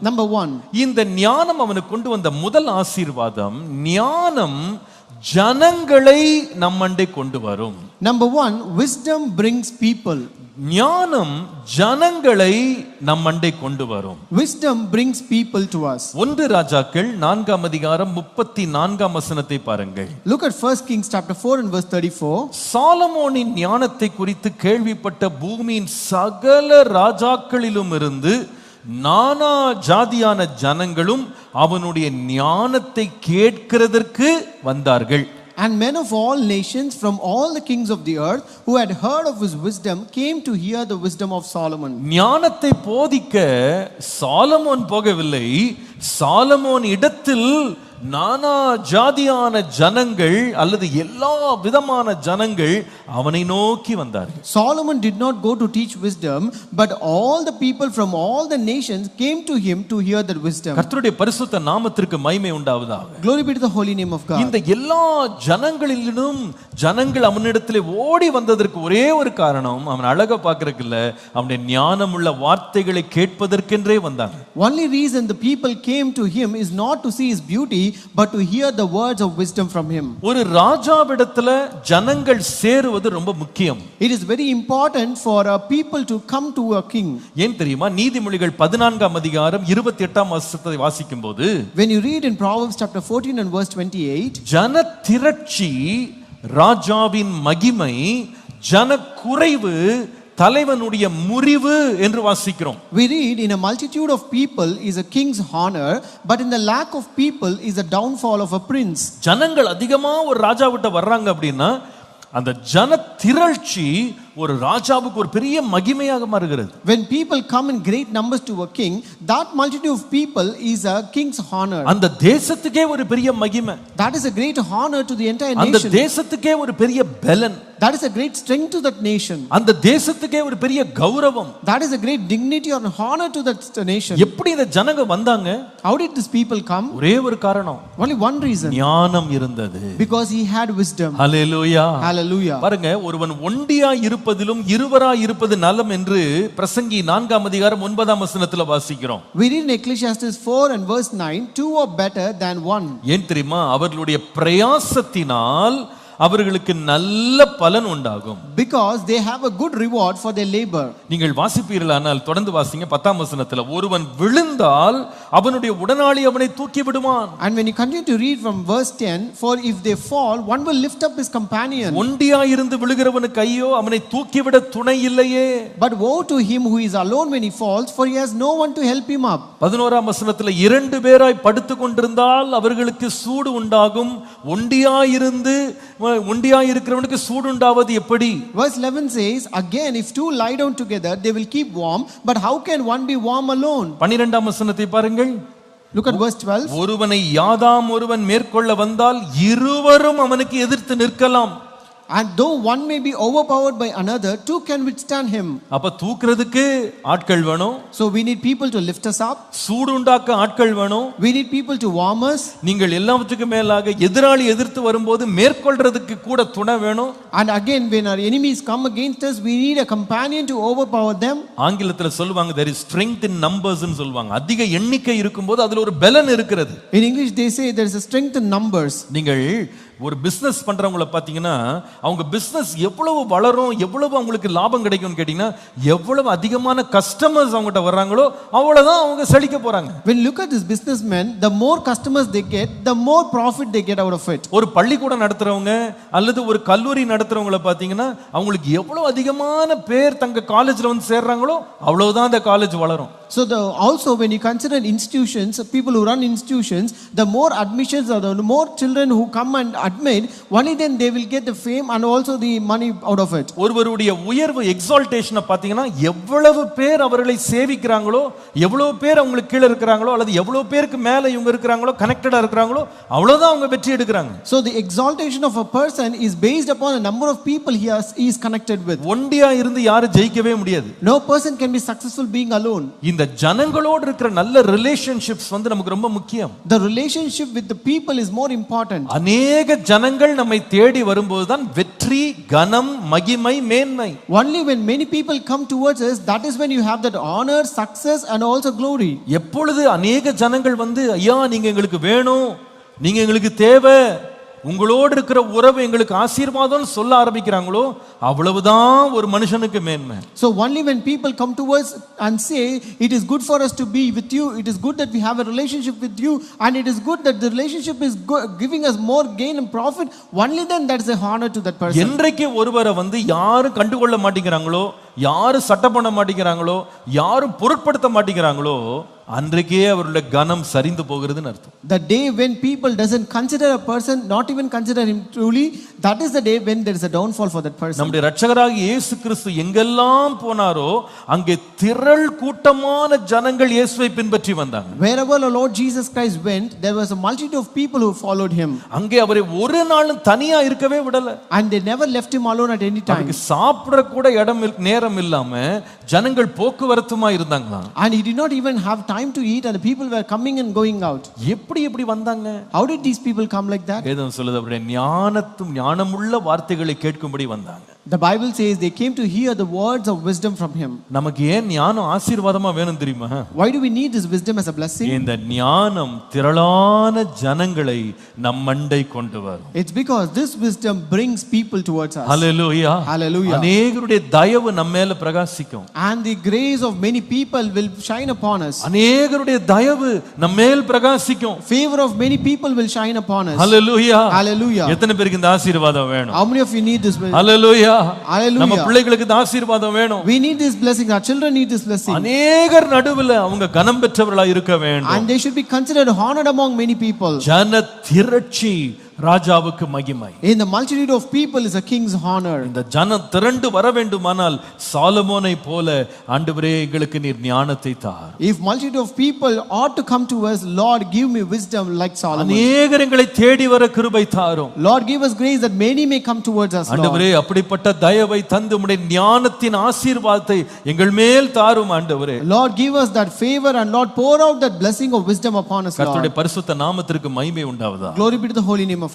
Number one, இந்த ஞானம் அவனுக்கு கொண்டு வந்த முதல் ஆசீர்வாதம், ஞானம் ஜனங்களை நம்மண்டை கொண்டு வரும். Number one, wisdom brings people. ஞானம் ஜனங்களை நம்மண்டை கொண்டு வரும். Wisdom brings people to us. 1 ராஜாக்கள் 4ஆம் அதிகாரம் 34ஆம் வசனத்தை பாருங்கள். Look at 1 Kings chapter 4 and verse 34. சாலமோனின் ஞானத்தை குறித்து கேள்விப்பட்ட பூமியின் சகல ராஜாக்களிலும் இருந்து நானா ஜாதியான ஜனங்களும் அவனுடைய ஞானத்தை கேட்கிறதற்கு வந்தார்கள். And men of all nations from all the kings of the earth who had heard of his wisdom came to hear the wisdom of Solomon. ஞானத்தை போதிக்க சாலமோன் போகவில்லை, சாலமோன் இடத்தில் நானா ஜாதியான ஜனங்கள் அல்லது எல்லா விதமான ஜனங்கள் அவனை நோக்கி வந்தார்கள். Solomon did not go to teach wisdom, but all the people from all the nations came to him to hear that wisdom. கர்த்தருடைய பரிசுத்த நாமத்திற்கு மகிமை உண்டாவதாக. Glory be to the holy name of God. இந்த எல்லா ஜனங்களிலும் ஜனங்கள் அவனிடத்திலே ஓடி வந்ததற்கு ஒரே ஒரு காரணம், அவன் அழகா பார்க்கறதுக்கு இல்ல, அவனுடைய ஞானமுள்ள வார்த்தைகளை கேட்பதற்கென்றே வந்தாங்க. Only reason the people came to him is not to see his beauty, but to hear the words of wisdom from him. ஒரு ராஜாவிடத்துல ஜனங்கள் சேருவது ரொம்ப முக்கியம். It is very important for people to come to a king. ஏன் தெரியுமா? நீதிமொழிகள் 14ஆம் அதிகாரம் 28ஆம் வசனத்தை வாசிக்கும்போது, When you read in Proverbs chapter 14 and verse 28, ஜன திரட்சி ராஜாவின் மகிமை, ஜன குறைவு தலைவனுடைய முறிவு என்று வாசிக்கிறோம். We read, in a multitude of people is a king's honor, but in the lack of people is the downfall of a prince. ஜனங்கள் அதிகமா ஒரு ராஜாவிட்ட வர்றாங்க அப்படின்னா அந்த ஜன திரட்சி ஒரு ராஜாவுக்கு ஒரு பெரிய மகிமையாக மாறுகிறது. When people come in great numbers to a king, that multitude of people is a king's honor. அந்த தேசத்துக்கே ஒரு பெரிய மகிமை. That is a great honor to the entire அந்த nation. தேசத்துக்கே ஒரு பெரிய பலன். That is a great strength to that nation. அந்த தேசத்துக்கே ஒரு பெரிய கௌரவம். That is a great dignity or honor to that nation. எப்படி இந்த ஜனங்க வந்தாங்க? How did these people come? ஒரே ஒரு காரணம். Only one reason. ஞானம் இருந்தது. Because he had wisdom. Hallelujah. Hallelujah. பாருங்க, ஒருவன் ஒண்டியா இருப்பதிலும் இருவராய் இருப்பது நலம் என்று பிரசங்கி 4ஆம் அதிகாரம் 9ஆம் வசனத்துல வாசிக்கிறோம். We read in Ecclesiastes 4 and verse 9, two are better than one. ஏன் தெரியுமா? அவர்களுடைய பிரயாசத்தினால் அவர்களுக்கு நல்ல பலன் உண்டாகும். Because they have a good reward for their labor. நீங்கள் வாசிப்பீர்களானால் தொடர்ந்து வாசிங்க 10ஆம் வசனத்துல, ஒருவன் விழுந்தால் அவனுடைய உடனாளி அவனை தூக்கி விடுவான். And when you continue to read from verse 10, for if they fall, one will lift up his companion. ஒண்டியா இருந்து விழுகிறவனுக்கு ஐயோ, அவனை தூக்கிவிட துணை இல்லையே. But woe to him who is alone when he falls, for he has no one to help him up. 11ஆம் வசனத்துல, இரண்டு பேராய் படுத்து கொண்டிருந்தால் அவர்களுக்கு சூடு உண்டாகும், ஒண்டியா இருக்கிறவனுக்கு சூடு உண்டாவது எப்படி? Verse 11 says, again if two lie down together they will keep warm, but how can one be warm alone? 12ஆம் வசனத்தை பாருங்கள். Look at verse 12. ஒருவனை யாதாம் ஒருவன் மேற்கொள்ள வந்தால் இருவரும் அவனுக்கு எதிர்த்து நிற்கலாம். And though one may be overpowered by another, two can withstand him. அப்ப தூக்குறதுக்கு ஆட்கள் வேணும். So we need people to lift us up. சூடு உண்டாக்க ஆட்கள் வேணும். We need people to warm us. நீங்கள் எல்லாவற்றுக்கும் மேலாக எதிராளி எதிர்த்து வரும்போது மேற்கொள்றதுக்கு கூட துணை வேணும். And again when our enemies come against us, we need a companion to overpower them. ஆங்கிலத்துல சொல்லுவாங்க, there is strength in numbers ன்னு சொல்லுவாங்க. அதிக எண்ணிக்கை இருக்கும்போது அதுல ஒரு பலன் இருக்கிறது. In English they say there is a strength in numbers. நீங்கள் ஒரு பிசினஸ் பண்றவங்கள பாத்தீங்கன்னா அவங்க பிசினஸ் எவ்வளவு வளரும், எவ்வளவு அவங்களுக்கு லாபம் கிடைக்கும்னு கேட்டீங்கன்னா, எவ்வளவு அதிகமான கஸ்டமர்ஸ் அவங்ககிட்ட வர்றாங்களோ அவ்வளவுதான் அவங்க செழிக்க போறாங்க. When you look at this businessmen, the more customers they get, the more profit they get out of it. ஒரு பள்ளிக்கூடம் நடத்துறவங்க அல்லது ஒரு கல்லூரி நடத்துறவங்கள பாத்தீங்கன்னா அவங்களுக்கு எவ்வளவு அதிகமான பேர் தங்க காலேஜ்ல வந்து சேர்றாங்களோ அவ்வளவுதான் அந்த காலேஜ் வளரும். So also when you consider institutions, people who run institutions, the more admissions or the more children who come and admit, only then they will get the fame and also the money out of it. ஒருவருடைய உயர்வு எக்ஸால்டேஷனை பாத்தீங்கன்னா எவ்வளவு பேர் அவர்களை சேவிக்கிறாங்களோ, எவ்வளவு பேர் அவங்களுக்கு கீழ இருக்கிறாங்களோ அல்லது எவ்வளவு பேருக்கு மேல இவங்க இருக்கிறாங்களோ, கனெக்டடா இருக்கிறாங்களோ அவ்வளவுதான் அவங்க வெற்றி எடுக்கறாங்க. So the exaltation of a person is based upon the number of people he is connected with. ஒண்டியா இருந்து யாரும் ஜெயிக்கவே முடியாது. No person can be successful being alone. இந்த இந்த ஜனங்களோடு இருக்கிற நல்ல ரிலேஷன்ஷிப்ஸ் வந்து நமக்கு ரொம்ப முக்கியம். The relationship with the people is more important. அநேக ஜனங்கள் நம்மை தேடி வரும்போது தான் வெற்றி, கனம், மகிமை, மேன்மை. Only when many people come towards us, that is when you have that honor, success and also glory. எப்பொழுது அநேக ஜனங்கள் வந்து ஐயா நீங்க எங்களுக்கு வேணும், நீங்க எங்களுக்கு தேவை, உங்களோடு இருக்கிற உறவு எங்களுக்கு ஆசீர்வாதம்னு சொல்ல ஆரம்பிக்கிறாங்களோ அவ்வளவுதான் ஒரு மனுஷனுக்கு மேன்மை. So only when people come to us and say it is good for us to be with you, it is good that we have a relationship with you, and it is good that the relationship is giving us more gain and profit, only then that is a honor to that person. என்றைக்கு ஒருவரை வந்து யாரும் கண்டுகொள்ள மாட்டேங்கிறாங்களோ, யாரும் சட்டம் பண்ண மாட்டேங்கிறாங்களோ, யாரும் பொருட்படுத்த மாட்டேங்கிறாங்களோ அன்றைக்கே அவருடைய கனம் சரிந்து போகிறதுன்னு அர்த்தம். The day when people doesn't consider a person, not even consider him truly, that is the day when there is a downfall for that person. நம்முடைய இரட்சகராகிய இயேசு கிறிஸ்து எங்கெல்லாம் போனாரோ அங்கே திரள் கூட்டமான ஜனங்கள் இயேசுவை பின்பற்றி வந்தாங்க. Wherever the Lord Jesus Christ went, there was a multitude of people who followed him. அங்கே அவரை ஒரு நாளும் தனியா இருக்கவே விடல. And they never left him alone at any time. அவருக்கு சாப்பிட கூட நேரம் இல்லாம ஜனங்கள் போக்குவரத்துமா இருந்தாங்க. And he did not even have time to eat, and the people were coming and going out. எப்படி வந்தாங்க? How did these people come like that? வேதம் சொல்லுது அவருடைய ஞானமுள்ள வார்த்தைகளை கேட்கும்படி வந்தாங்க. The Bible says they came to hear the words of wisdom from him. நமக்கு ஏன் ஞானம் ஆசீர்வாதமா வேணும் தெரியுமா? Why do we need this wisdom as a blessing? இந்த ஞானம் திரளான ஜனங்களை நம் மண்டை கொண்டு வரும். It's because this wisdom brings people towards us. Hallelujah. Hallelujah. அநேகருடைய தயவு நம்ம மேல பிரகாசிக்கும். And the grace of many people will shine upon us. அநேகருடைய தயவு நம்ம மேல் பிரகாசிக்கும். Favor of many people will shine upon us. Hallelujah. Hallelujah. எத்தனை பேருக்கு இந்த ஆசீர்வாதம் வேணும்? How many of you need this wisdom? Hallelujah. Hallelujah. நம்ம பிள்ளைகளுக்கு இந்த ஆசீர்வாதம் வேணும். We need this blessing. Our children need this blessing. அநேகர் நடுவுல அவங்க கனம் பெற்றவர்களா இருக்க வேண்டும். And they should be considered honored among many people. ஜன திரட்சி ராஜாவுக்கு மகிமை. In the multitude of people is a king's honor. இந்த ஜனம் திரண்டு வர வேண்டுமானால் சாலமோனை போல ஆண்டவரே எங்களுக்கு நீர் ஞானத்தை தார். If multitude of people ought to come to us, Lord give me wisdom like Solomon. அநேகர் எங்களை தேடி வர கிருபை தாரும். Lord give us grace that many may come towards us. ஆண்டவரே அப்படிப்பட்ட தயவை தந்து உம்முடைய ஞானத்தின் ஆசீர்வாதத்தை எங்கள் மேல் தாரும் ஆண்டவரே. Lord give us that favor, and Lord pour out that blessing of wisdom upon us. கர்த்தருடைய பரிசுத்த நாமத்திற்கு மகிமை உண்டாவதாக. Glory be to the holy name of